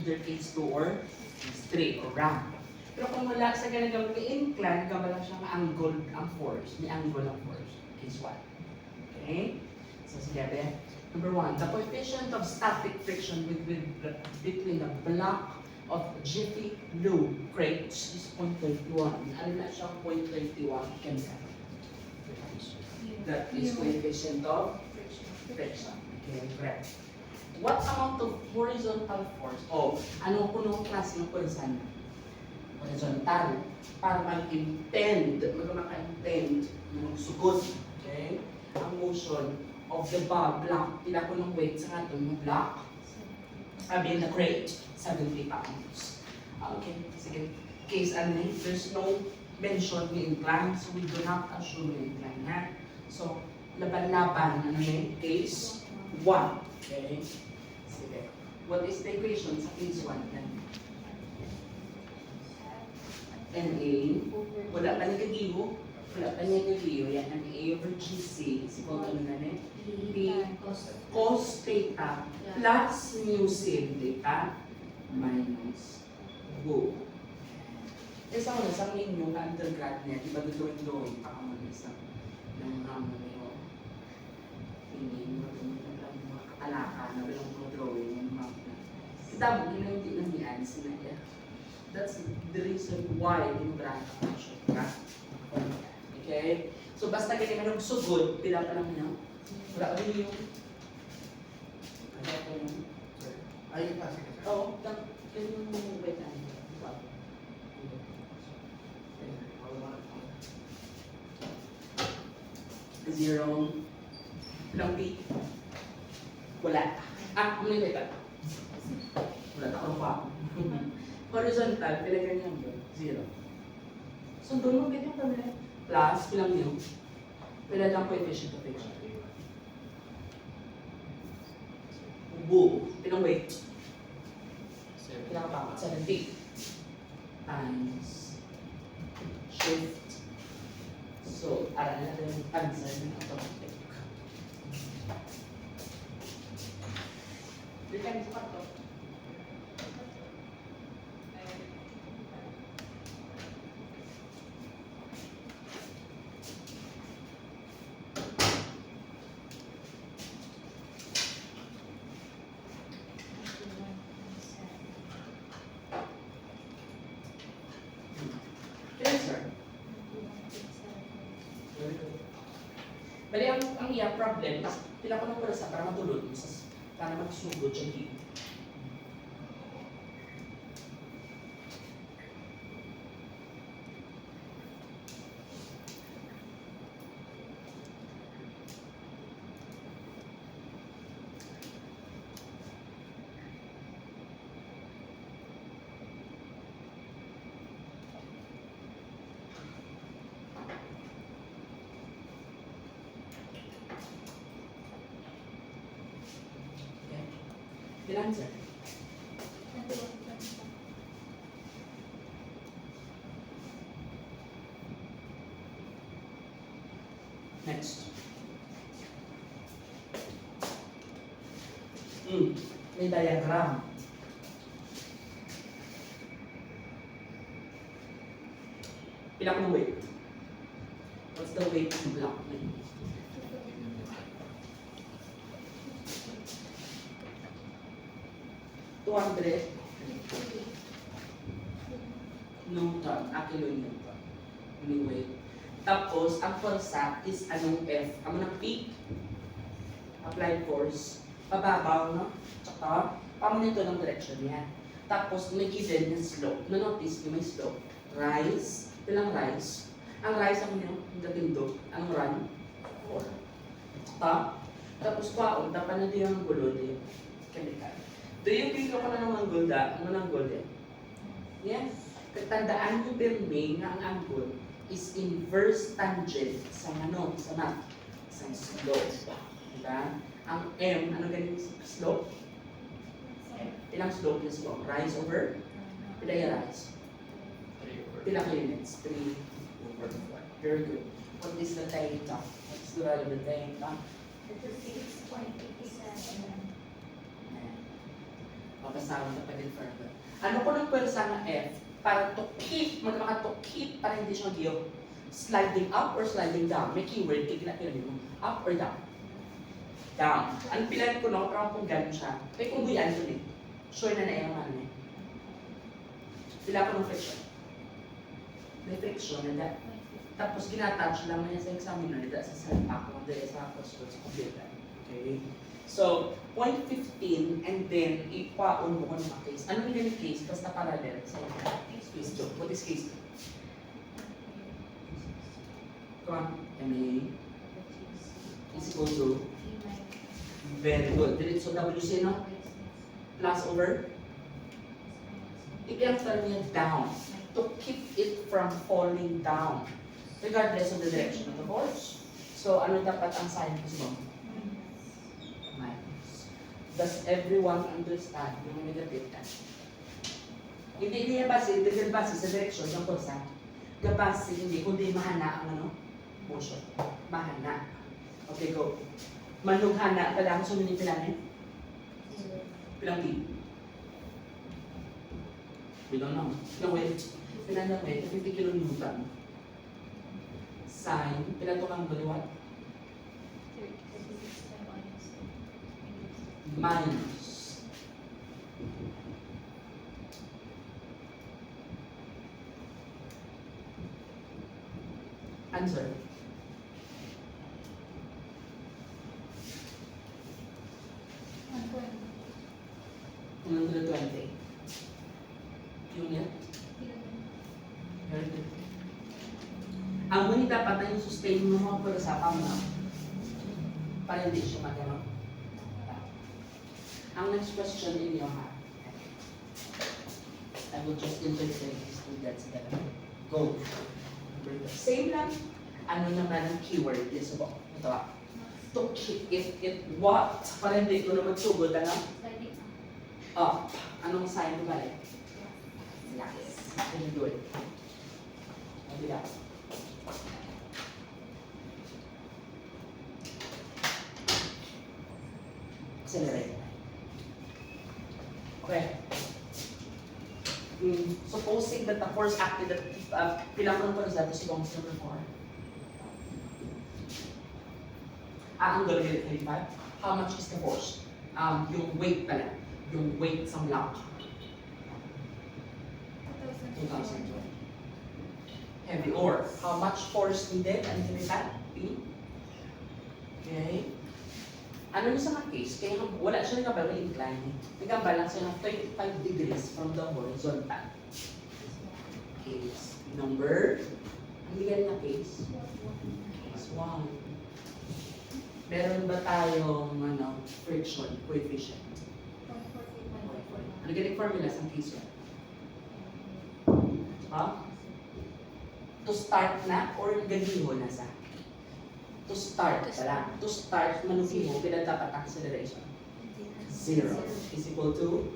either case 2 or case 3 or ramp. Pero kung wala sa ganang incline, gawala siyang angle ang force. May angle ang force. Case 1. Okay? So, sige, number 1, the coefficient of static friction between the block of Jiffy Lube crates is 0.21. Ano na siyang 0.21? That is coefficient of friction. Okay, correct. What amount of horizontal force? Ano punong klase ng horizontal? Horizontal. Para mag-intend ng sugod. Okay? Ang motion of the block. Pila ko ng weight sa atong block. Sabi na crate, 70 pounds. Okay, sige. Case ano there's no mention ni incline, so we do not assume ni incline, ha? So, laban-laban, case 1. Okay? Sige. What is the equation sa case 1? NA, wala pa nagkagiho. Yan ang A over GC, is equal to P cos theta plus mu sin theta minus rho. Isa mo na sa inyong undergrad niya, di ba drawing pa ka mo isa ng hamon niyo. Hindi mo mga katalaka na walang mga drawing yung map na. Kita mo, ginawin din ng yan, sinaya. That's the reason why ginugran ka siya. Okay? So basta ganyan ka sugod, pila pa lang niya. Wala ka rin yung... Ay, kasi. Oo, yun yung wait na. Zero. Ilang P? Wala. May wait. Wala na ako pa. Horizontal, pila ganyan yun. Zero. So doon mo ganyan pa rin. Plus, pilang yun? Pila lang coefficient of friction. Boom. Pilang weight? Pilang pa? 70. Times shift. So, aral natin yung answer ng automatic. Depende sa pato. Bali, ang iya problem is, pila ko ng purasa para matulog, para magsugod siya dito. The answer. Next. May diagram. Pila ko weight? What's the weight of the block? 200 Newton, kilonewton. Anyway. Tapos, ang forsa is anong F? Ano ng P? Applied force. Pababaw, no? Tsaka, pamunito ng direction niya. Tapos, may given na slope. Na-notice niyo may slope. Rise. Ilang rise? Ang rise, ang gatindog. Ang run? 4. Tsaka, tapos paon, dapat na din ang gulo din. Chemical. Do you think ako na ng angle da? Ano ng angle din? Yes. Tandaan nyo Berme nga ang angle is inverse tangent sa ano? Sa math? Sa slope. Diba? Ang M, ano ganyan slope? Ilang slope yung slope? Rise over? Pila yung rise? Ilang units? 3 over 4. Very good. What is the theta? What's the value of the theta? 56.87. Papasahan ka pa din further. Ano ko ng pwersa ng F para to keep, magkaka to keep para hindi siya mag sliding up or sliding down. May keyword, kaya ginapilagay mo. Up or down? Down. Ang pilan ko no, parang kung gano'n siya. May kung buyan ko eh. Sure na yung ano eh. Pila ko ng friction. May friction na that. Tapos ginatouch lang niya sa examiner nila sa salpa ko, dahil sa question sa computer. Okay? So, point 15, and then, ipaon mo ko ng mga case. Ano yung case? Basta parallel sa case 2. What is case 2? Come on. MA is equal to, very good. Diretso WC, no? Plus over. I-cancel niya down to keep it from falling down regardless of the direction of the force. So, ano dapat ang sign ko? Minus. Does everyone understand yung negative na? Hindi niya base, hindi base sa direction ng force. Gabase, hindi, kundi mahana ang ano? Motion. Mahana. Okay, go. Manughana, kailangan sumunod pilanin? Pilang B? We don't know. Pilang weight? Pilang weight? 50 kilonewton. Sine, pilang ito kang baliwat? Minus. Answer. 120. Yung yan? Very good. Ang ngunit dapat na yung sustain mo mga pwersa pa mo para hindi siya magano. Ang next question ninyo ha. I will just interpret these two that's better. Go. Same lang. Ano naman ang keyword is about ito ha. To keep it what? Para hindi ko na magsugod ano? Up. Anong sign ko balik? Yes. Very good. Kabila. Accelerate. Okay. Supposing that the force acted at pilang ko ng force dito si Bong's number 4. Ang gawin 35. How much is the force? Yung weight pala. Yung weight sa block. 2,000. Heavy ore. How much force needed? Ano yung that? P? Okay. Ano yung sa mga case? Kaya wala siya nagkabala incline. Nagkabalance siya ng 35 degrees from the horizontal. Case number. Ang ligan na case? Case 1. Meron ba tayong friction coefficient? Ano galing formula sa case 1? Ha? To start na or ganiho na sa? To start pala. To start, manuhin mo, kailan dapat acceleration? 0 is equal to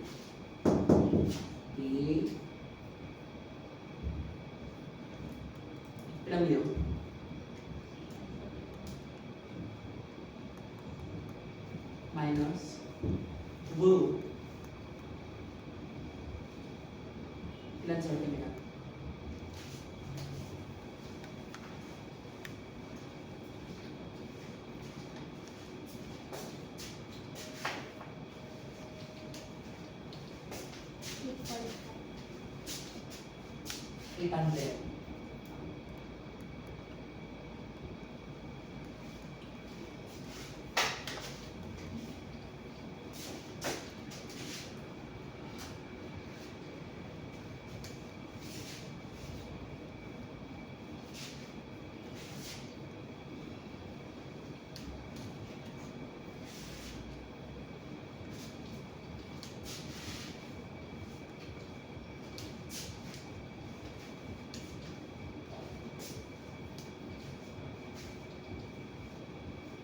B. Ilang yun? Minus Woo. Ilan centimeter? Eight hundred.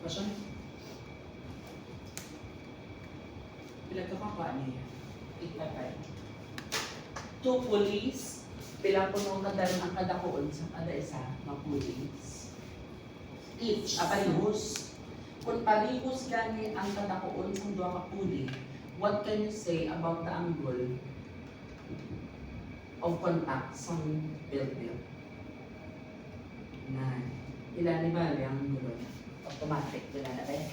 Question? Pilang ka pa niya? 855. Two pulleys. Pilang punong kadalang ang kadakuon sa kada isa ng pulleys. Each, parehos. Kung parehos gani ang kadakuon sa duha ka pulley, What can you say about the angle of contact sa build-build? 9. Ilan ni Bali ang angulo? Automatic. Ilan na rin?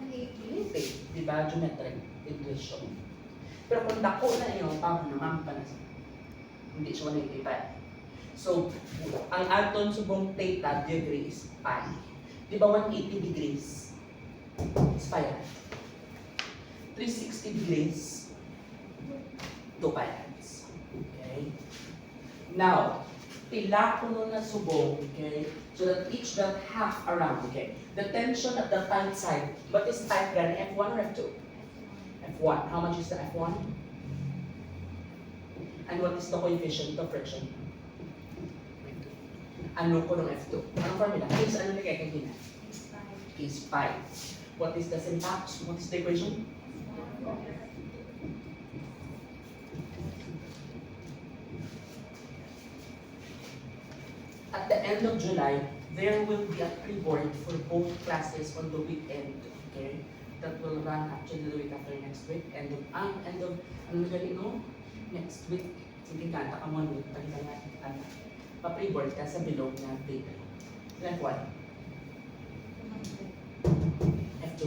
Limited. Diba? Geometric intuition. Pero kung dako na yun, paano naman pa na siya? Hindi siya 180. So, ang aton subong theta degree is pi. Di ba 180 degrees is pi rad? 360 degrees, 2 pi rads. Okay? Now, pila ko nun na subong, okay? So that each dot half around, okay? The tension at the tight side, what is tight gani? F1 or F2? F1. How much is the F1? And what is the coefficient of friction? Ano ko ng F2? Anong formula? Case ano nilagay kanina? Case 5. What is the syntax? What is the equation? At the end of July, there will be a pre-board for both classes on the weekend. Okay? That will run actually the week after next week. End of, ano galing no? Next week. Sige, kanta ka mo, pagkakala nga, pa-pre-board ka sa below na data. F1. F2.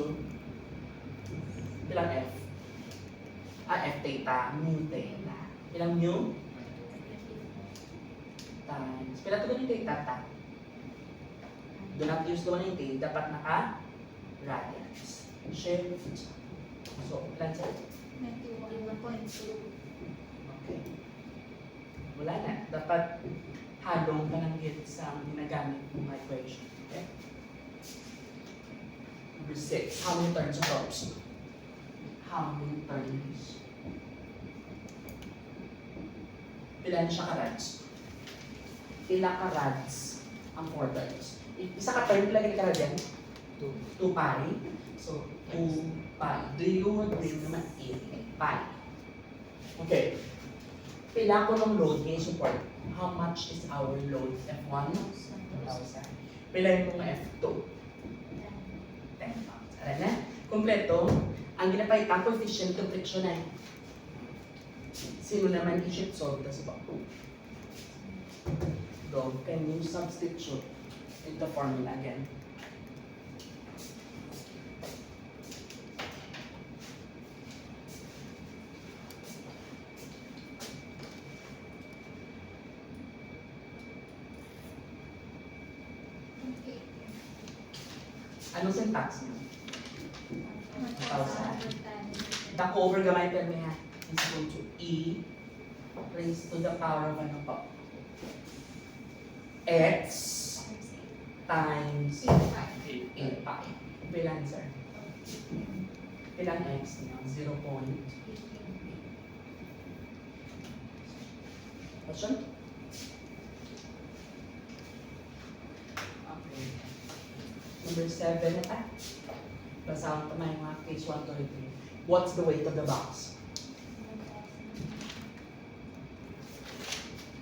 Ilang F? F theta, mu theta. Ilang mu? Times. Pila ito ganun theta ta? Do not use the 180, dapat naka radians. Shift. So, ilan sir? 91.2. Okay. Wala na. Dapat halong ka lang hit sa ginagamit mong equation. Okay? Number 6. How many turns of ropes? How many turns? Pila na siya ka-rads? Pila ka-rads ang 4 turns? Isa ka turn, pila ka rad yan? 2 pi. So, 2 pi. Do you agree naman 8 pi? Okay. Pila ko ng load may support. How much is our load? F1? 1,000. Pila yung mga F2? 10 pounds. Alam na? Kompleto. Ang ginapalitan coefficient of friction ay sino naman i-shift solve sa ba? Go. Can you substitute in the formula again? Anong syntax mo? 1,000. Dako over gamay per may ha. Is equal to E raised to the power of ano po? X times 8 pi. Bilang sir? Bilang X niya? 0. Question? Okay. Number 7 na basahan ko na yung mga case 1 to 3. What's the weight of the box?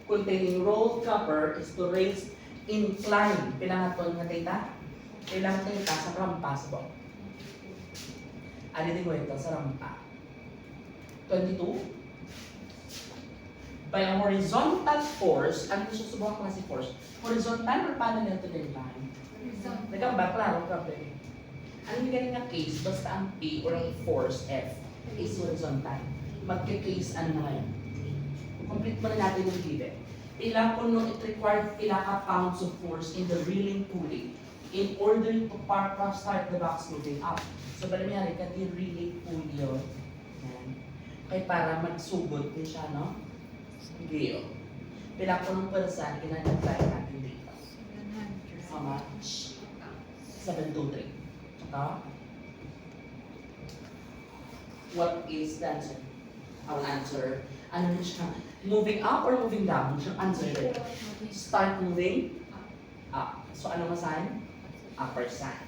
Containing rolled copper is to raise incline. Pilang aton nga tita? Pilang tita sa rampa sa bawah. Ano din ko ito sa rampa? 22? By a horizontal force, ano yung susubok klase force? Horizontal or parallel to the line? Nagkamba, klaro ka ba? Ano yung ganun nga case? Basta ang P or ang force F is horizontal. Magka-case ano na ngayon? Complete mo na natin yung given. Pila ko no, it required pila ka pounds of force in the reeling pulley in order to start the box moving up. So, bala mayari ka yung reeling pulley yun. Yan. Kaya para magsugod din siya, no? Gale. Pila ko nung persan, ginag-apply natin dito. How much? 723. What is the answer? Our answer, ano na siya? Moving up or moving down? Yung answer there. Start moving up. So ano nga sign? Upper sign.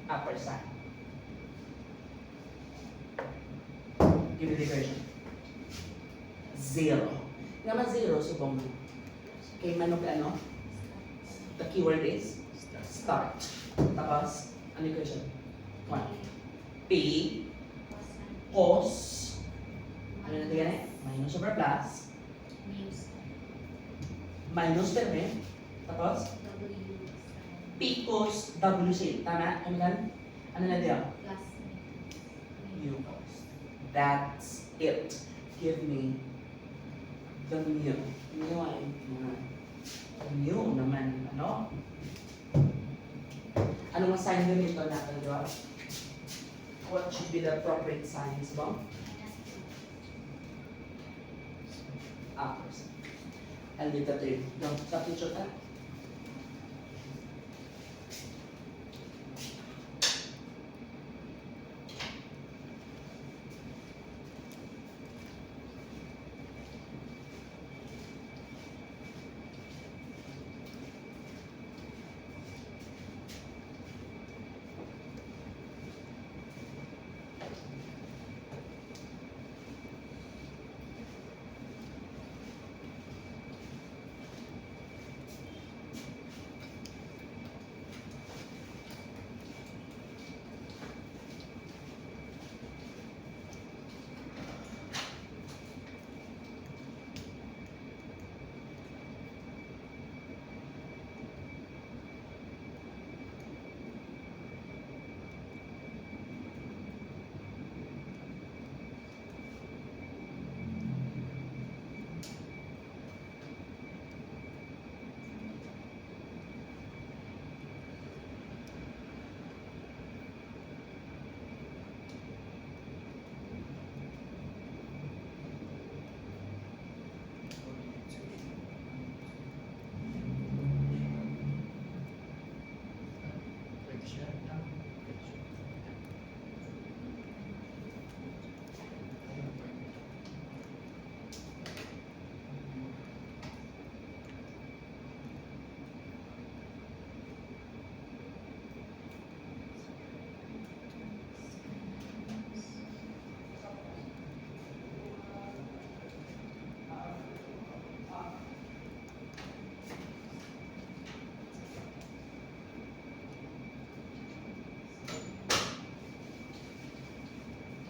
Upper sign. Give me the equation. 0. Naman 0, subong mo. Okay, manog ano? The keyword is start. Tapos, ano equation? 1. P cos Ano natin ganit? Minus over plus. News. Minus terme. Tapos, W. P cos W C. Tama? Kamilan? Ano na diyan? Plus. Mu cos. That's it. Give me the mu. Mu ay mu naman. Ano? Anong sign ganito natin, di ba? What should be the appropriate signs ba? Apples. Alitative. No, substitute na.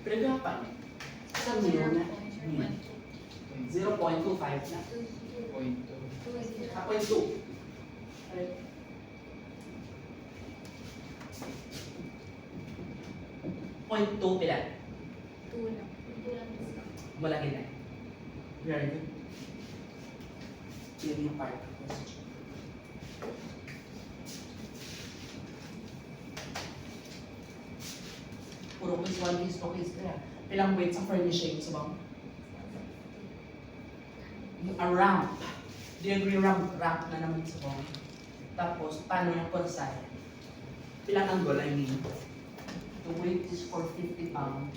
Pero dapat, sa mu na, 0.25 na. Ako yung 2. Point 2 pila. Wala gina. Very good. Yun yung part of question. Puro quiz 1, quiz 2, quiz 3. Pilang weights ang furnishing sa bang? A ramp. Do you agree ramp na naman sa bang? Tapos, paano yung kursay? Pilang angle, I mean? The weight is for 50 pounds.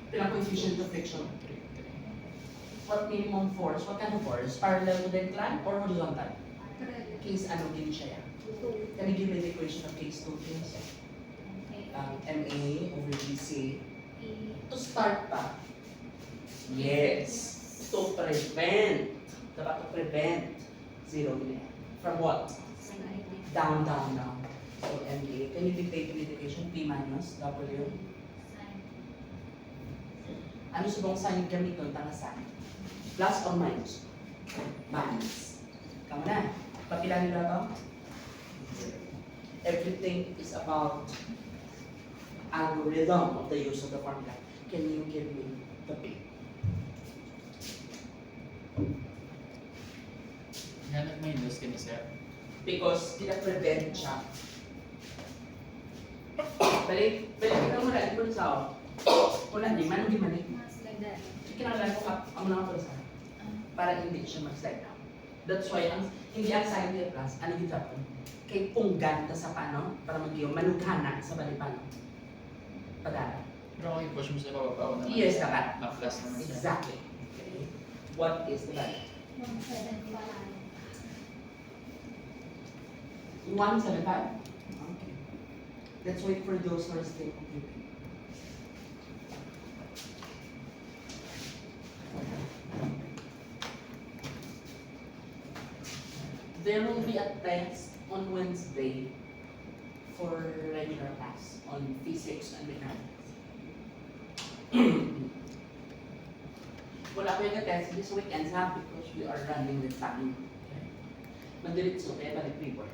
Pilang coefficient of friction? What minimum force? What kind of force? Parallel to the incline or horizontal? Case ano din siya yan? Can you give me the equation of case 2, please? MA over GC. To start pa. Yes. To prevent. Dapat to prevent. Zero din yan. From what? Down, down, down. So MA. Can you dictate the equation? P minus W. Ano subong sign gamiton tanga sign? Plus or minus? Minus. Kamo na. Papila nila to? Everything is about algorithm of the use of the formula. Can you give me the P? Hanap mo yung dos ka ni sir. Because pina-prevent siya. Balik kita mo na, ipon sa wala di man, hindi man eh. Kinakalan ko ang mga pulsa para hindi siya mag-slide down. That's why, hindi ang sign A plus, ano yung Japon? Kay punggan ta sa pano, para mag-iyo, manughana sa balipano. Padala. Pero kung i-push mo sa pababaw naman. Yes, dapat. Ma-plus naman siya. Exactly. Okay. What is the value? 175? Okay. Let's wait for those who are still computing. There will be a test on Wednesday for regular class on physics and mechanics. Wala ko yung test this weekend ha because we are running with time. Okay? Madiritso, kaya balik report.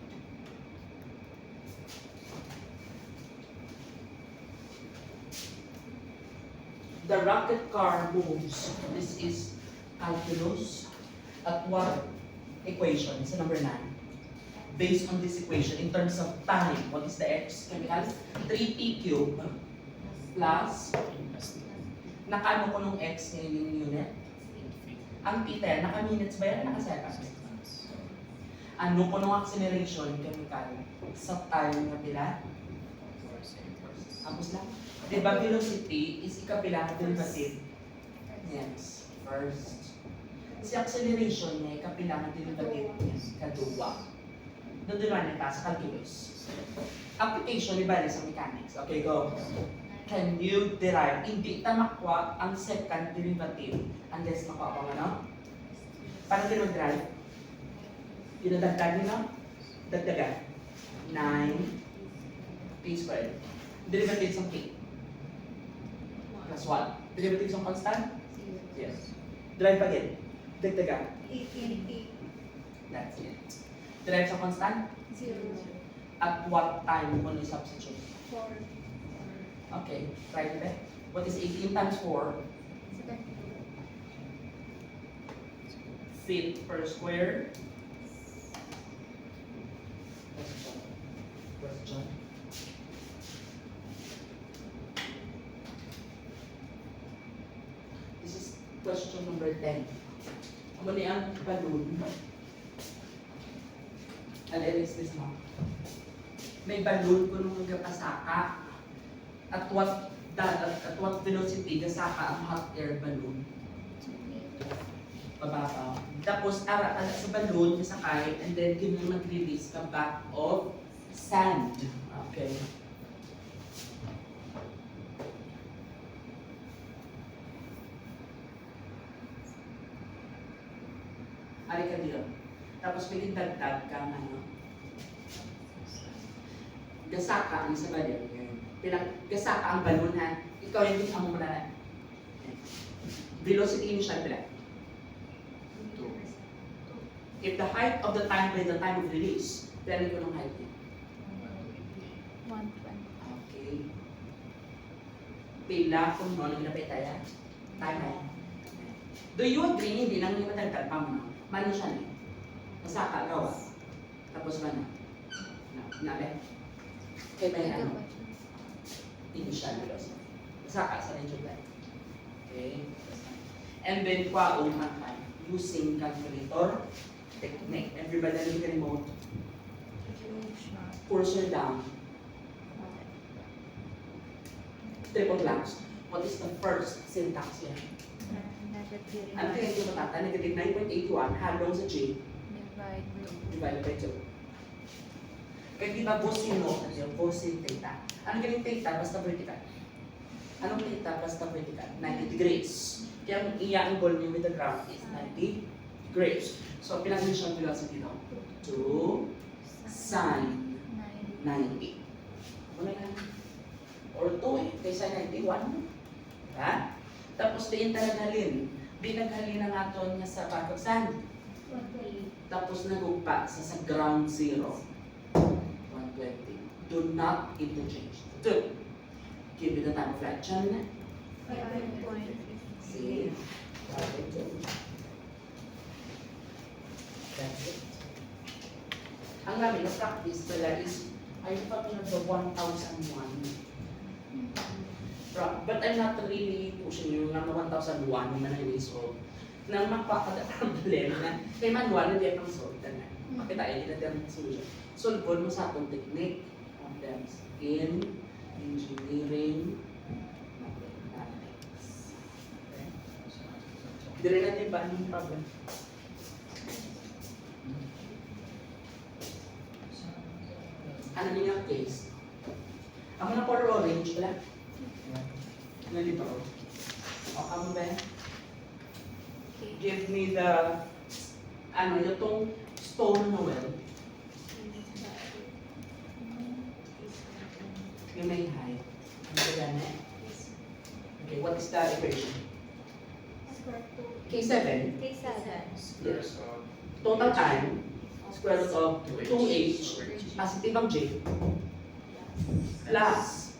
The rocket car moves. This is calculus. At what equation? It's number 9. Based on this equation, in terms of time, what is the x chemical? 3p cubed plus, nakaano ko nung x ngayon yung unit? Ang p10, naka-minutes ba yan? Naka-seconds? Ano ko nung acceleration chemical? Sa time na pila? Tapos lang. Diba velocity is ikabilang derivative? Yes. First. Si acceleration niya, ikabilang derivative niya. Kaduwa. Doon na sa calculus. Application, di ba, sa mechanics. Okay, go. Can you derive? Hindi ta makuha ang second derivative unless makuha ko ano? Paano din mag-derive? Dinadagdag nyo? Dagdagan. 9 p squared. Derivatives ng p. Plus 1. Derivatives ng constant? Yes. Derive pa din. Dagdagan. 18. That's it. Derive sa constant? 0. At what time will you substitute? 4. Okay, try it back. What is 18 times 4? Feet per square. Question. This is question number 10. Ano ni ang balloon? Alilis this mo. May balloon ko nung nagpasaka. At what velocity gasaka ang hot air balloon? Pababaw. Tapos ara sa balloon kasakay and then ganyan mag-release ka back of sand. Okay. Ari ka dito. Tapos may dagdag ka ano. Gasaka ang sa balloon. Gasaka ang balloon ha. Ikaw yung bisa mo muna na. Velocity initial pala. If the height of the time by the time of release, pwede ko ng height niya. 120. Okay. Pila kung no, naglapit tayo. Time na. Do you agree hindi nang yung matagdag pa mo? Mano siya na. Masaka, gawa. Tapos ba na? Nabe? Kaya ba yan? Initial velocity. Masaka sa rin yung okay. And then, kwaong matay. Using calculator technique. Everybody look at remote. Cursor down. Triple glance. What is the first syntax here? Ano kaya yung matata? Negative 9.81 halong sa J. Divide by 2. Kaya di ba bosin mo? Ano yung bosin theta? Ano galing theta? Basta vertical. Anong theta? Basta vertical. 90 degrees. Kaya ang ang goal niyo with the graph is 90 degrees. So, pinag-initial velocity daw. 2 sin 90. Ano yan? Or 2 eh. Kaysa 91. Ha? Tapos, diin talaga halin. Binaghalin ang aton niya sa back of sand. Tapos, nagugpa sa ground zero. 120. Do not interchange. 2. Give it a time of flexion. See? 1.2. That's it. Ang namin na practice pala is, I thought na the 1,001. But I'm not really pushing yung number 1,001 na na-solve. Nang magpapadaling na, kay manual, hindi ang solve na. Makita yun, hindi ang solution. Solve mo sa atong technique, problems in engineering mathematics. Okay? Dire natin ba anong problem? Ano din yung case? Ako na color orange pala. Nalito ko. O, kamo ba? Give me the, ano, yung stone na well. Yung may height. Ano ba yan eh? Okay, what is the equation? Square 2. K7, K7. Square root of total time, square root of 2h, over H positive ang j, plus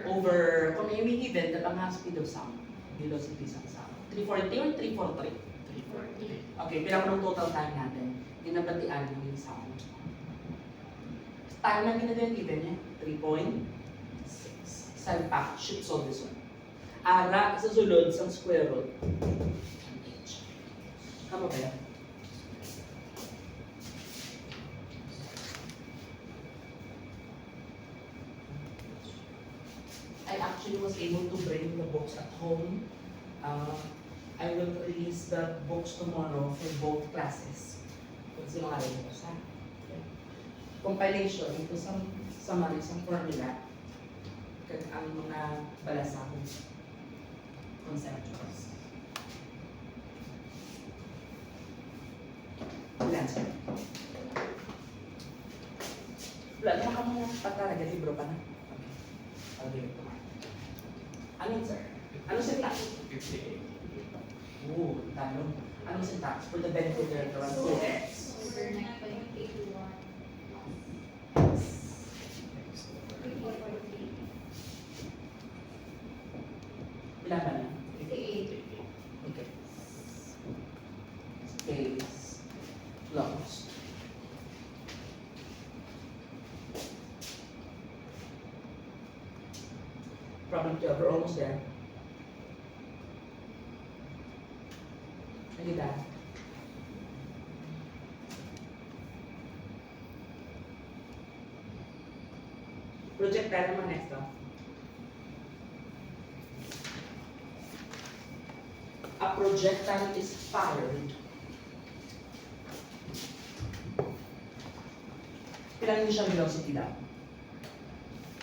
over, kung may given, that ang speed of sound, velocity ng sound. 340 or 343? 340. Okay, bilang ko ng total time natin, inabatian ng yung sound. Time na ginagawa given niya, 3.6. Salpak, should solve this one. Ara, sa sulod, sa square root, ng h. Kamo ba yan? I actually was able to bring the books at home. I will release the books tomorrow for both classes. Kung sino nga rin ito sa compilation, ito sa summary, sa formula, kag ang mga balasakong conceptuals. Landscape. Wala naman ka muna pagkaraga, libro pa na. Okay. I'll give it to Mark. Ano sir? Ano syntax? 58. Oo, tanong. Anong syntax? For the benefit of everyone, 2x. Over 9.81. Ilan ba na? 58. Okay. Space. Lost. Problem 12, we're almost there. Look at that. Project tayo naman next to. A projectile is fired. Ilan yung siyang velocity daw?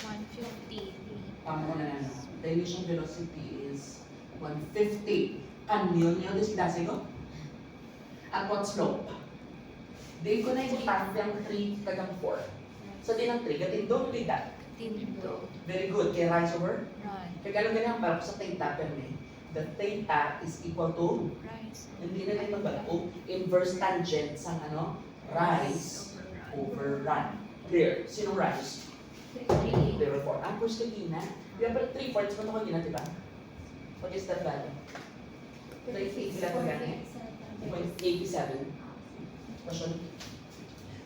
150. Tama ko na yan. The initial velocity is 150. Kanyon yung displacing ko? At what slope? Di ko na importante ang 3 tagang 4. So di ng 3, gatindo ulit that. Tindo. Very good. Kaya rise over. Right. Kaya gano'n ganyan para sa theta per me. The theta is equal to, Rise. hindi na ito ba? Inverse tangent sa ano? Rise over run. Clear. Sino rise? 3. Therefore, ang course kanina, di ba 3/4 mo ito kanina, di ba? What is that value? 0.87. Question.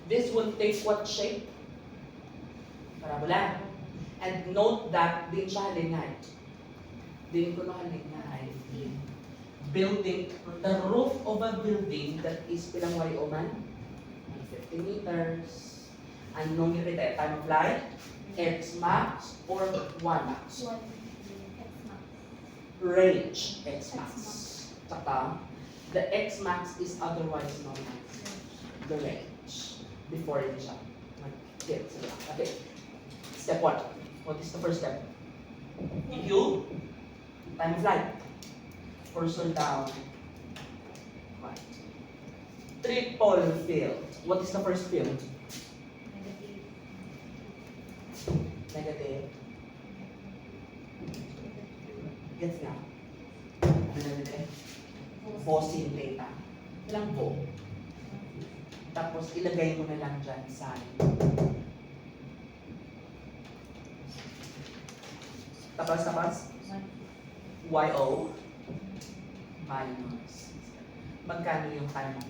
This will take what shape? Parabola. And note that din siya halingay. Din ko na halingay. Building, the roof of a building that is pilang YO man? 50 meters. Anong ipita? Time of flight? X max or 1 max? 1. Range X max. Tsaka, the X max is otherwise known as the range. Before hindi siya mag-get sila. Okay. Step 1. What is the first step? EQ. Time of flight. Cursor down. Right. Triple field. What is the first field? Negative. Gets nga. Negative. Bossing data. Ilang bo? Tapos ilagay mo na lang dyan sign. Tapos, YO minus. Magkano yung time mo?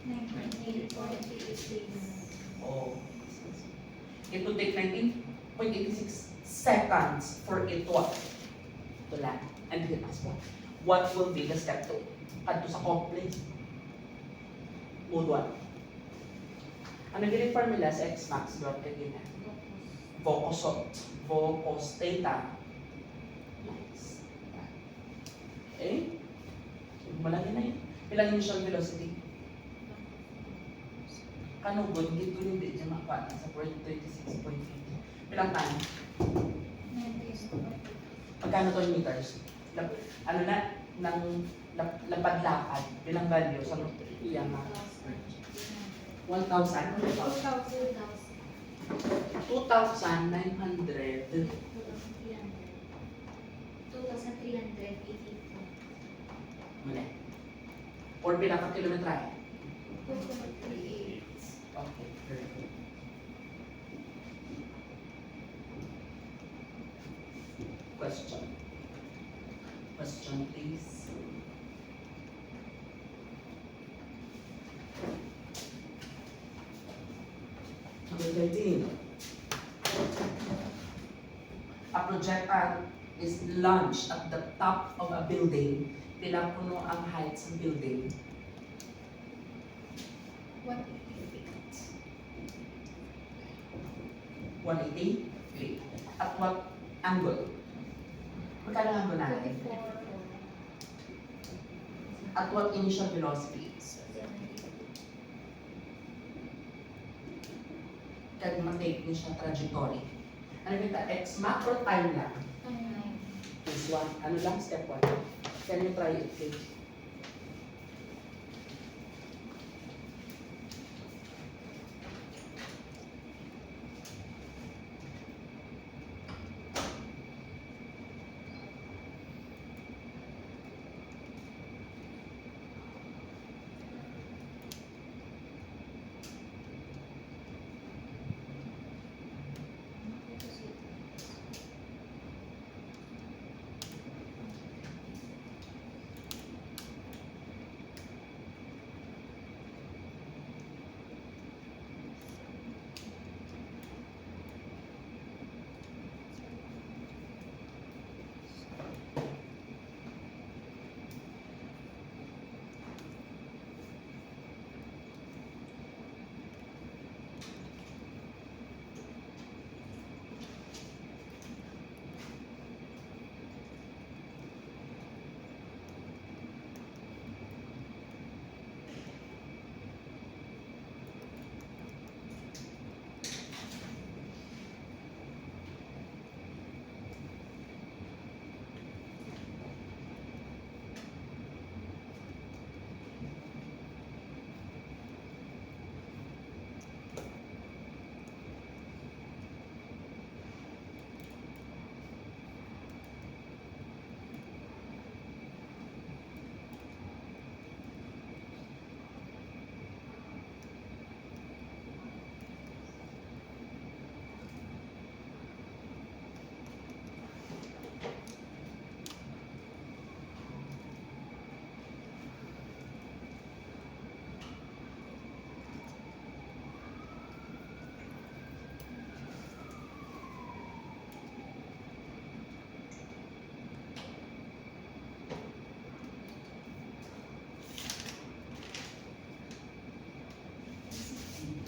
9.8. Oh. It will take 19.86 seconds for it to land and hit us one. What will be the step 2? Kadto sa complex. Mode 1. Ang naging formula sa X max dot again. Vocus theta. Nice. Okay? Malaki na yun. Ilang initial velocity? Kanugod, hindi ko hindi dyan makakuha sa 36.50. Ilang time? Magkano to yung meters? Ano na? Nang lapad-lapad. Bilang value sa iyang 1,000? 2,900 382. Mali. Or pila ka kilometrahe? 2.38. Okay, very good. Question. Question, please. Number 13. A projectile is launched at the top of a building. Pila puno ang height ng building? 180 feet. 180 feet. At what angle? Magkano ang angle natin? 24. At what initial velocity? 70. Kaya ma-take niya siya trajectory. Ano kita? X math or time lang? Time. Is one. Ano lang? Step 1. Can you try it, please?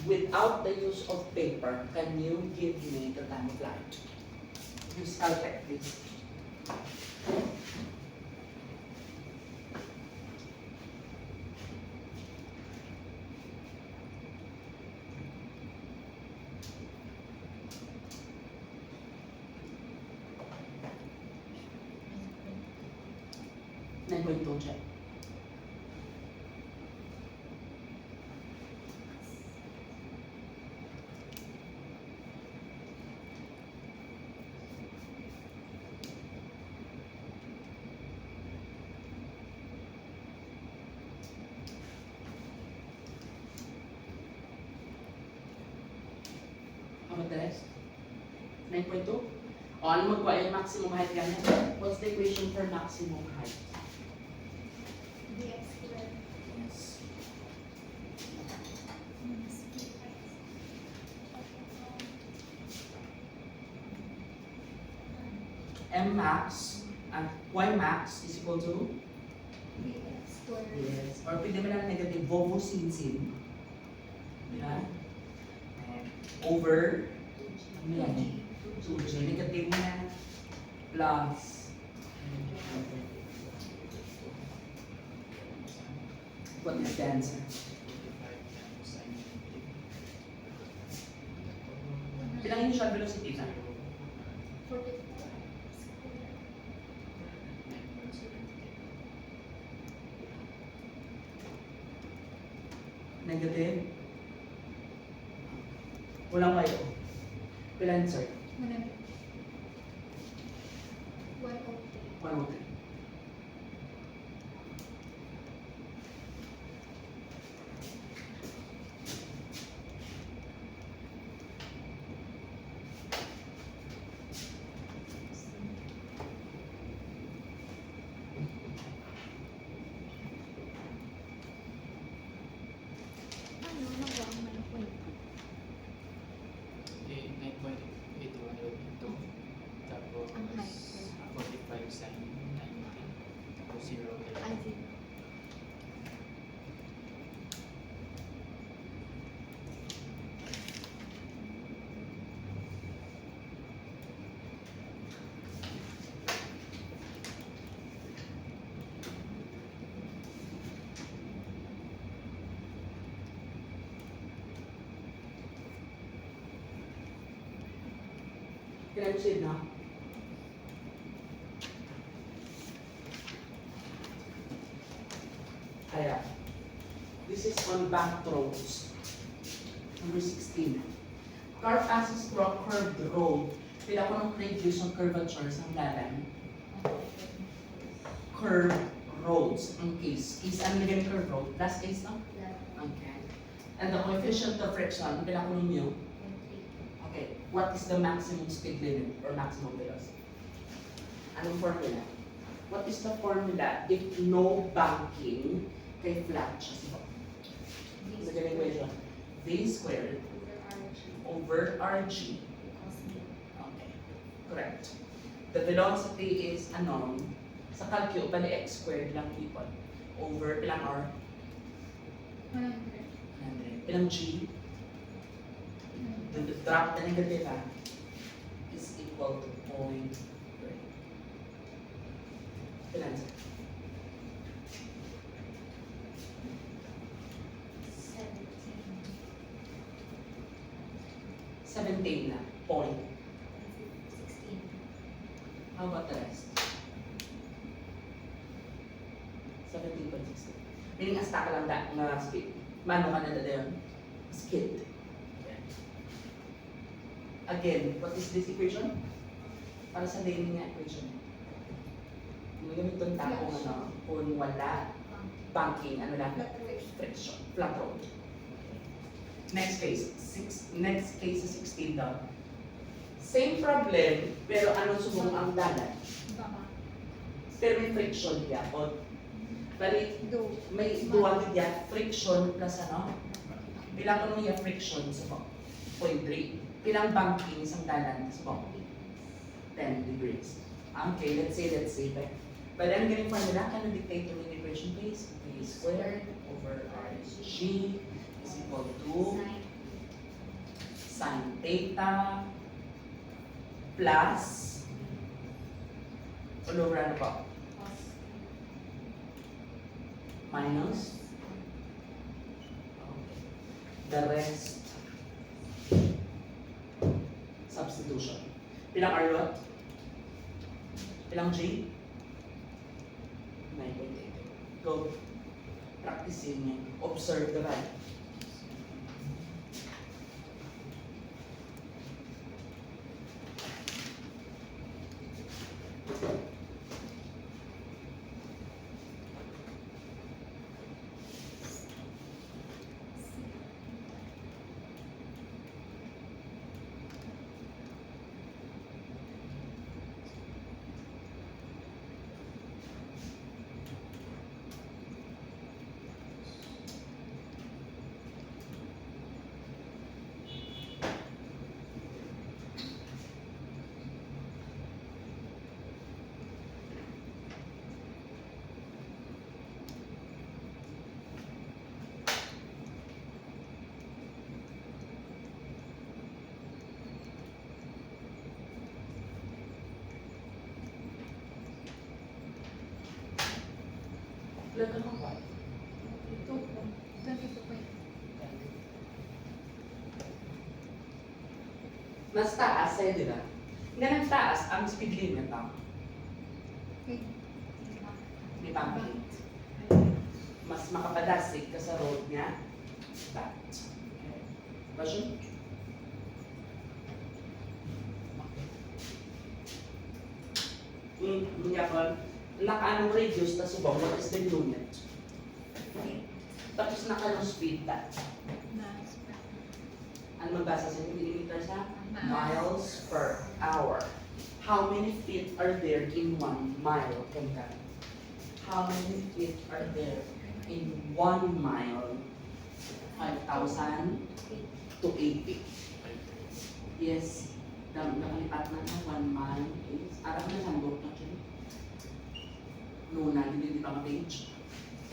Without the use of paper, can you give me the time of flight? Use calculate, please. Then going to check. How about the rest? 9.2? O, ano magkuha yung maximum height ganyan? What's the equation for maximum height? dx squared Yes. minus dx. M max and Y max is equal to? dx squared. Yes. Or pwede mo lang negative vovo sin. Di ba? Over, ano yan? 2G. Negative na plus what is the answer? Bilang initial velocity na? 44. Negative? Walang Y o. Bilang answer? 103. 103. ID. Pinansin na. Kaya, this is on back roads. Number 16. Car passes through a curved road. Pila ko ng radius ng curvature sa lalan. Curved roads. Ang case. Case, ano na ganyan curved road? Last case, no? Okay. And the coefficient of friction, pila ko ninyo? Okay. What is the maximum speed limit or maximum velocity? Anong formula? What is the formula if no banking kay flat siya siya? Sa ganyan equation. V squared over RG. Okay. Correct. The velocity is unknown. Sa calcu, bali x squared lang people. Over, ilang R? 100. Ilang G? The drop na negative is equal to 0.3. Ilan sir? 17 na. Point. 16. How about the rest? 17.16. Meaning, asta ka lang na speed. Mano ka na yun? Skid. Again, what is this equation? Para sa naming nga equation. Ngayon itong takong ano, kung wala banking, ano lang? Friction. Flat road. Next case. Next case is 16 daw. Same problem, pero ano subong ang dalan? Pero may friction diya. O, bali, may dual diya, friction plus ano? Bilang ano niya friction sa 0.3. Bilang banking sa dalan sa 10 degrees. Okay, let's say. But I'm getting formula, can you dictate to me the equation please? V squared over RG is equal to sin theta plus all over ano pa? Minus the rest substitution. Pilang R lot? Pilang G? 9.8. Go. Practicing niyo. Observe the right. Ilan ka kang white? Mas taas sa'yo, di ba? Ganang taas ang speed limit ang di ba? Mas makapadasig ka sa road niya. That. Okay. Question? Yapon, nakaanong radius na subong, what is the unit? Tapos nakaanong speed that? Ano magbasa sa millimeters ha? Miles per hour. How many feet are there in 1 mile? Kanda? How many feet are there in 1 mile? 5,000 to 80. Yes. Nakalipat na 1 mile is, arap na sambok na siya. Nuna, hindi pa ma-page.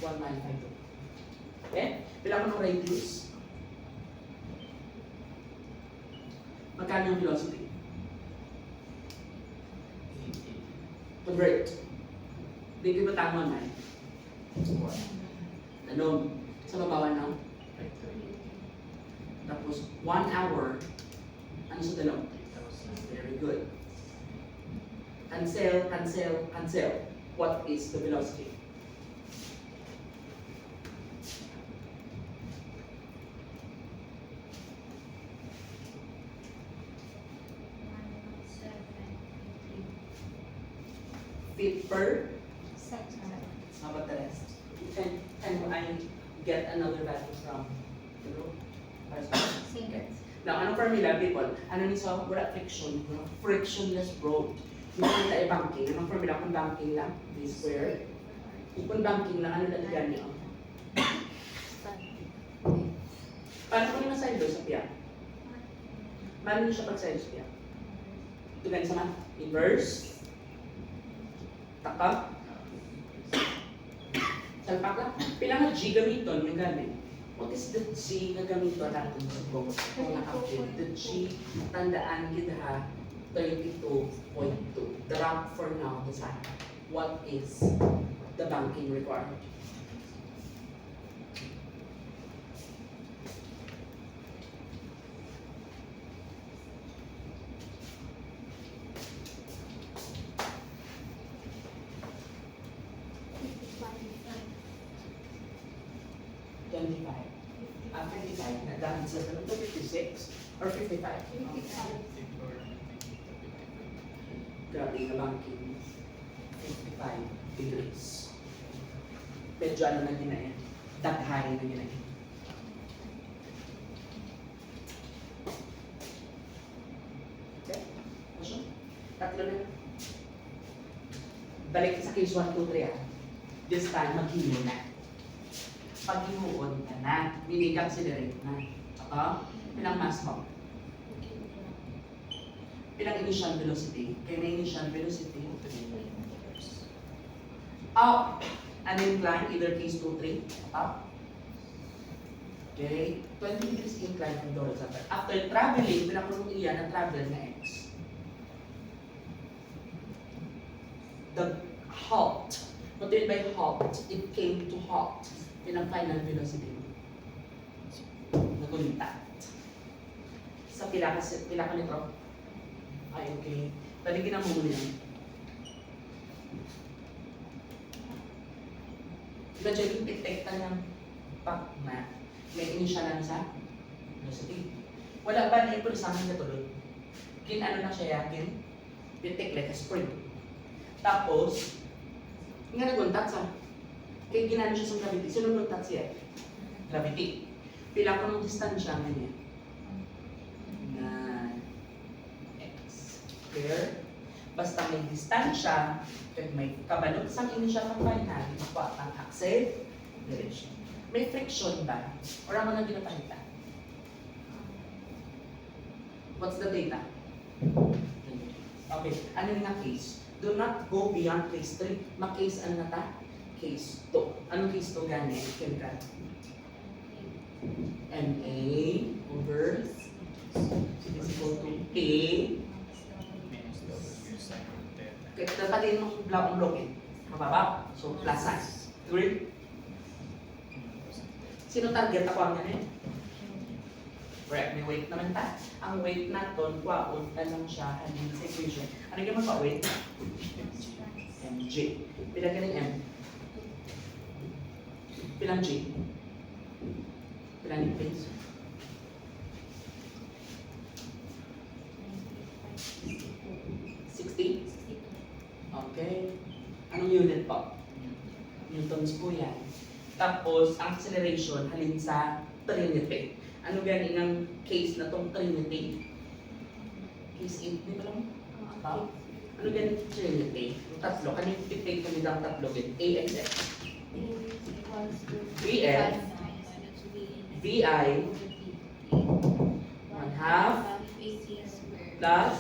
1,952. Okay? Bilang mo ng radius. Magkano yung velocity? Convert. Hindi ko ba tama na? Ano? Sa babawan ng? Tapos, 1 hour. Ano sa dalaw? Very good. Cancel, cancel, cancel. What is the velocity? Feet per? How about the rest? Can I get another value from the row? Okay. Now, anong formula, people? Ano ni so? Wala friction. No? Frictionless road. Yung kita ay banking. Anong formula kung banking lang? B squared. Kung banking lang, ano na gani? Paano ko nila side sa piyak? Paano nyo siya pag-side sa piyak? Ito gani sa math? Inverse. Taka. Salpak lang. Pila nga G gamiton, yung gani. What is the G na gamiton natin sa book? Kung na-update, the G, tandaan kita ha, 32.2. Drop for now, the sign. What is the banking requirement? Ah, 55. Nagdamit sa ganun to 56 or 55? Grabe na banking. 55 degrees. Medyo ano na ginayan. Daghay na ginayan. Okay? Masyo? Tatlo na. Balik sa case 1, 2, 3 ah. This time, maghilo na. Pag hinuon ka na, meaning accelerate na. Ito, pilang mass mo? Pilang initial velocity? Kaya na initial velocity? Up and incline, either case 2, 3. Up. Okay, 20 degrees incline from the horizontal. After traveling, pinakulong iyan ang travel na x. The halt. What do you mean by halt? It came to halt. Yun ang final velocity. Naguntat. Sa pila ka nito? Ay, okay. Taligin ang muna yan. Diba dyan yung detecta ng pack na may initial lang sa velocity. Wala ba na yung sa amin na tuloy? Ano na siya yakin? Detect like a spring. Tapos, nga naguntat sa kaya ginano siya sa gravity. Sino nagtat siya? Gravity. Pila ko ng distansya nga na x. Clear? Basta may distansya, kaya may kabalot sa initial ng final, makuha ang acceleration. May friction ba? Or ang mga ginapalita? What's the data? Okay, ano yung nga case? Do not go beyond case 3. Ma-case ano na ta? Case 2. Anong case 2 gani? Chemical. Na over is equal to A. Kaya dapat din mong blakong blokin. Mababa. So, plus sign. Agree? Sino target ako ang ganun? Correct. May weight naman ta. Ang weight natin, kwaon, lang siya, halin sa equation. Ano yung magpa-weight? mg. Pilang galing m? Pilang g? Pilang newtons? 60? Okay. Anong unit po? Newtons po yan. Tapos, ang acceleration halin sa trinity. Ano galing ang case na tong trinity? Case 8, di ba lang? Ano galing trinity? Yung tatlo, kanina i-take kami ng tatlo din. A and X. VF, VI, 1/2, plus,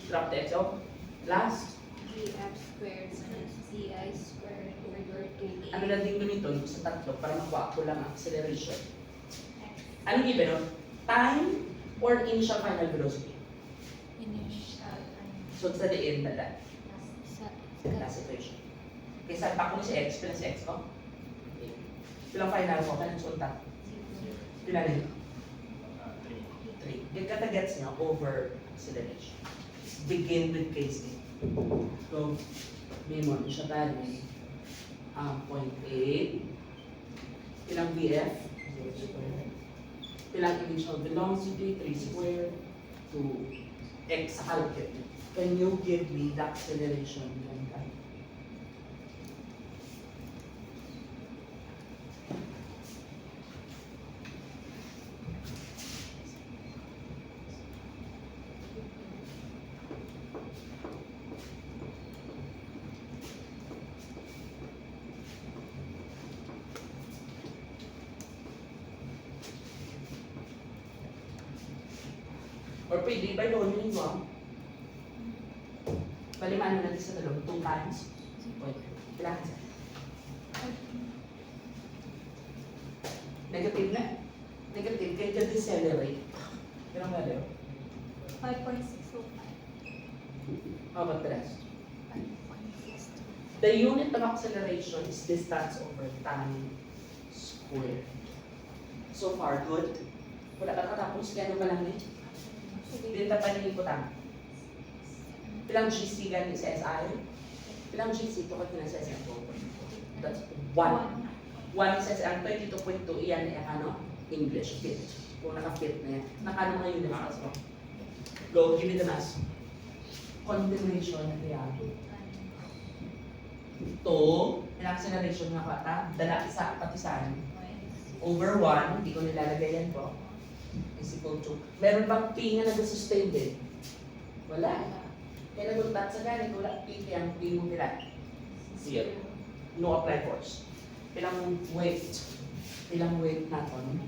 drop the X off, last, GF squared minus CI squared over 2A. Ano lang din ganito sa tatlo para makuha ko lang ang acceleration. Ano given no? Time or initial final velocity? Initial. So sa diin na lang. Sa Last equation. Okay, saan pa ko ni si x? Pila si x ko? Pilang final ko? Kanang sulta? Pila rin? 3. Yung kata-gets niya over acceleration. Begin with case A. So, Memo, siya tali. 0.8. Pilang VF? 0 square. Pilang initial velocity? 3 square. To x sa calculate. Can you give me the acceleration? Or pwede, by doon yun mo. Palimaan natin sa dalawang 2 times. Ilan siya? Negative na. Negative, kaya ka decelerate. Ilang value? 5.605. How about the rest? 5.62. The unit of acceleration is distance over time squared. So far, good? Wala ka katapos, kaya ano pa lang eh? Hindi na pa niliputan. Pilang GC ganit sa SI? Pilang GC ito kasi na sa SM ko? That's 1. 1 sa SM, 22.2, iyan ay ano? English fit. Kung naka-fit na yan. Nakano mga universals mo? Go, give me the mass. Continuation na kaya. 2, yung acceleration nga kata, dala isa patisan. Over 1, hindi ko nilalagay yan po. Is equal to, meron bang P nga nag-sustain din? Wala. Kaya naguntat sa ganit, wala P, kaya ang P mo pila? 0. No apply force. Pilang weight? Pilang weight natin?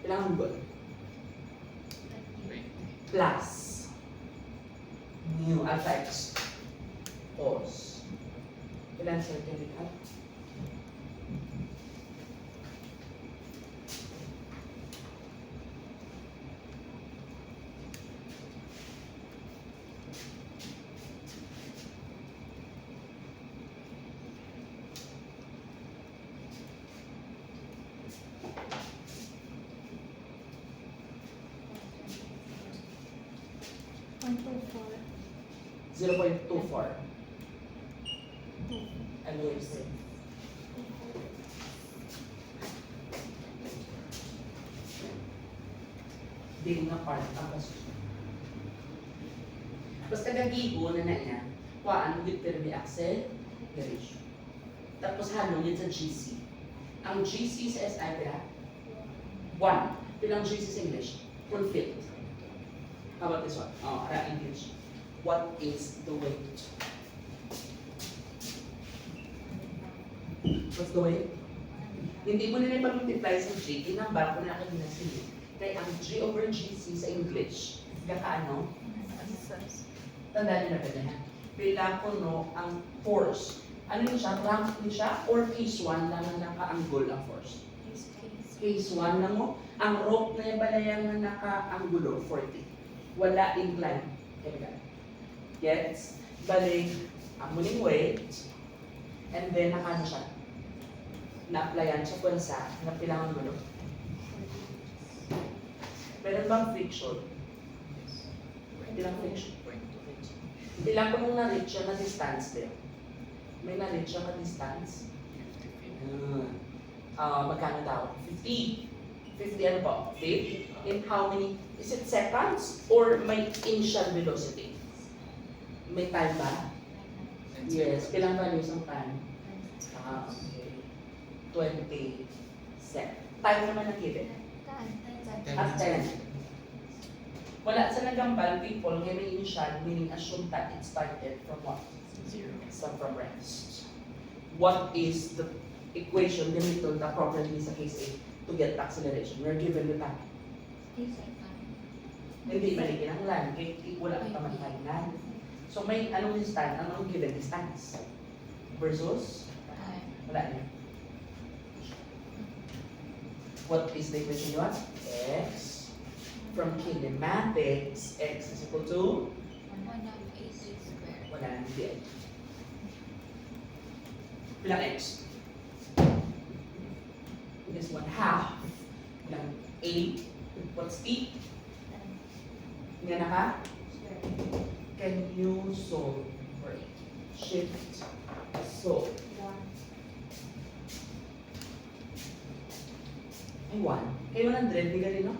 Pilang good? Plus mu alpha x cos. Ilan certificate? $1.4. 0.24. Ano yung say? Di nga part ang kasunod. Basta gagigo na niya, kuhaan with Fermi acceleration. Tapos halong yun sa GC. Ang GC sa SI pila? 1. Pilang GC sa English? Fulfilled. How about this one? Oh, ara English. What is the weight? What's the weight? Hindi mo nila ipag-multiply sa G, inambal ko na akin na sila. Kaya ang G over GC sa English, kakaano? Tandaan nila ba niya? Pila ko no, ang force. Ano yun siya? Rank yun siya? Or case 1 lang na naka-angle ang force? Case 1 lang mo. Ang rope na yung balayang na naka-angulo, 40. Wala incline. Okay, gets? Balik, ang muling weight, and then nakano siya? Na-applyan sa punsa, na pilang angulo. Meron bang friction? Pilang friction? Pilang ko nung na-reach siya na distance din. May na-reach siya na distance. Magkano daw? 50. 50 ano po? 50? In how many? Is it seconds? Or may initial velocity? May time ba? Yes. Pilang values ang time? Okay. 20 sec. Time naman ang given. At 10. Wala sa nagambal, people, may initial, meaning assume that it started from what? 0. So from rest. What is the equation ganito the property sa case A to get acceleration? We're given the time. Hindi malikinanglan. Wala kang pamatalingan. So may anong distance? Anong given distance? Versus? Wala niya. What is the equation you want? X. From kinematics, x is equal to? 180 squared. Wala nang hindi. Bilang x? This 1/2. Bilang a. What's t? Nga na ka? Can you solve for it? Shift. So, ay 1. Kay 100, di ka rin, no?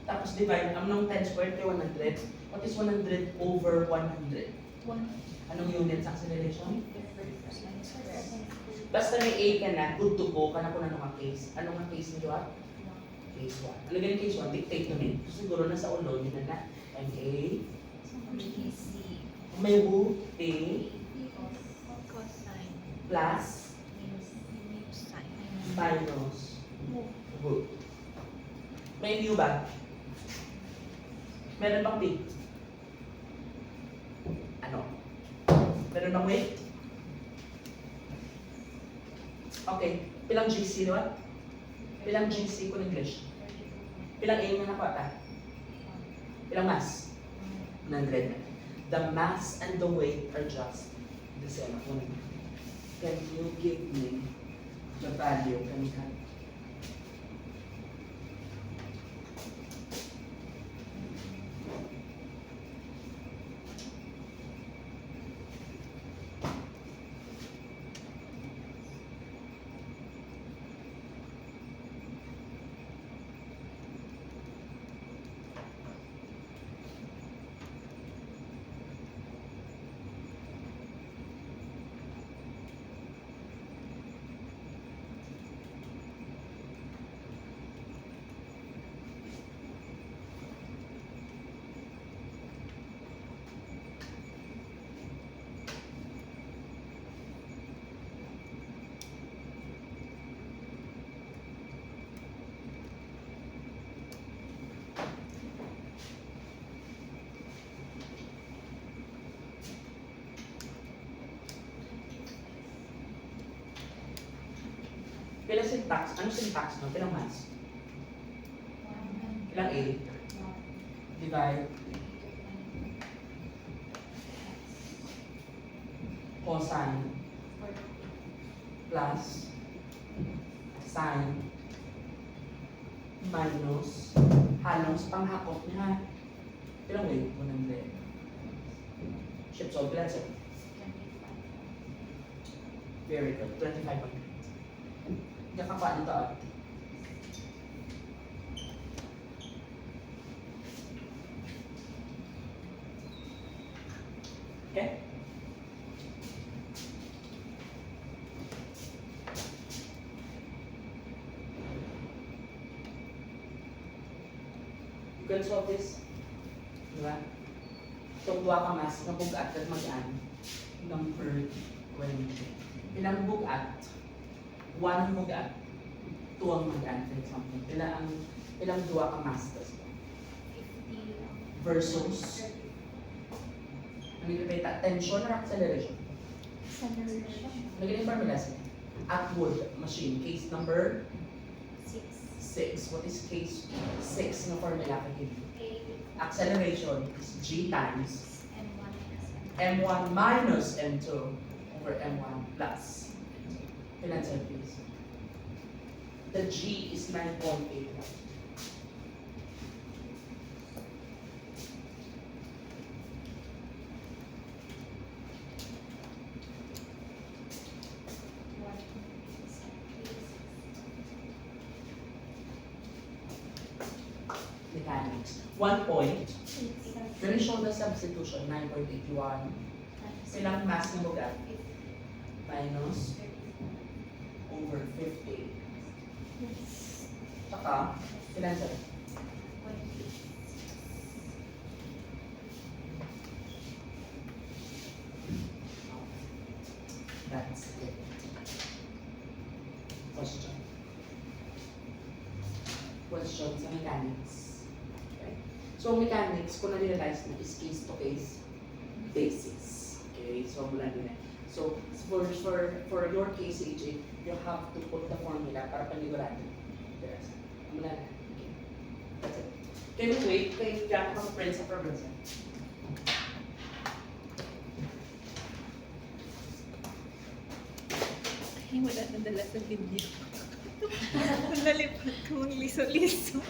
Tapos divide, ng 10 squared kay 100. What is 100 over 100? Anong units acceleration? Basta may A ka na, good to go ka na kung ano nga case. Ano nga case nito at? Case 1. Ano ganyan case 1? Dictate to me. Siguro na sa ulo, yun na. MA. May who? A. Plus. Minus. Good. May mu ba? Meron bang P? Ano? Meron bang weight? Okay. Pilang GC doon? Pilang GC ko in English? Pilang A na nakota? Pilang mass? 100. The mass and the weight are just the same. Can you give me the value? Can you have? Pilang syntax? Anong syntax no? Pilang mass? Pilang A? Divide. Cosine. Plus. Sine. Minus. Halos panghakot niya. Pilang weight? 100. Shift solve. Pilang set? Very good. 25. Kakapa dito at. Okay? You can solve this. Diba? Itong duwa ka mas, nabugat at mag-an. Number 20. Ilang bugat? 1 ang mag-an, 2 ang mag-an, for example. Ilang duwa ka masters versus ano yung ipita? Tension or acceleration? Naging formula siya. Atwood machine, case number 6. What is case 6 na formula ka give? Acceleration is G times M1 minus M2 over M1 plus. Answer please. The G is 9.8. Mechanics. 1 point. When you show the substitution, 9.81. Silang mass ng bugat? Minus over 50. Tsaka, ilan sir? That's it. Question sa mechanics. Okay. So, mechanics, kung na-realize mo, is case-to-case basis. Okay, so mula din. So, for your case, AJ, you have to put the formula para panigurado. Yes. Mula na. Okay. That's it. Can you wait? Can you jump from friends sa province? Ay, wala na dala sa video. Nalipad ko ang liso-liso.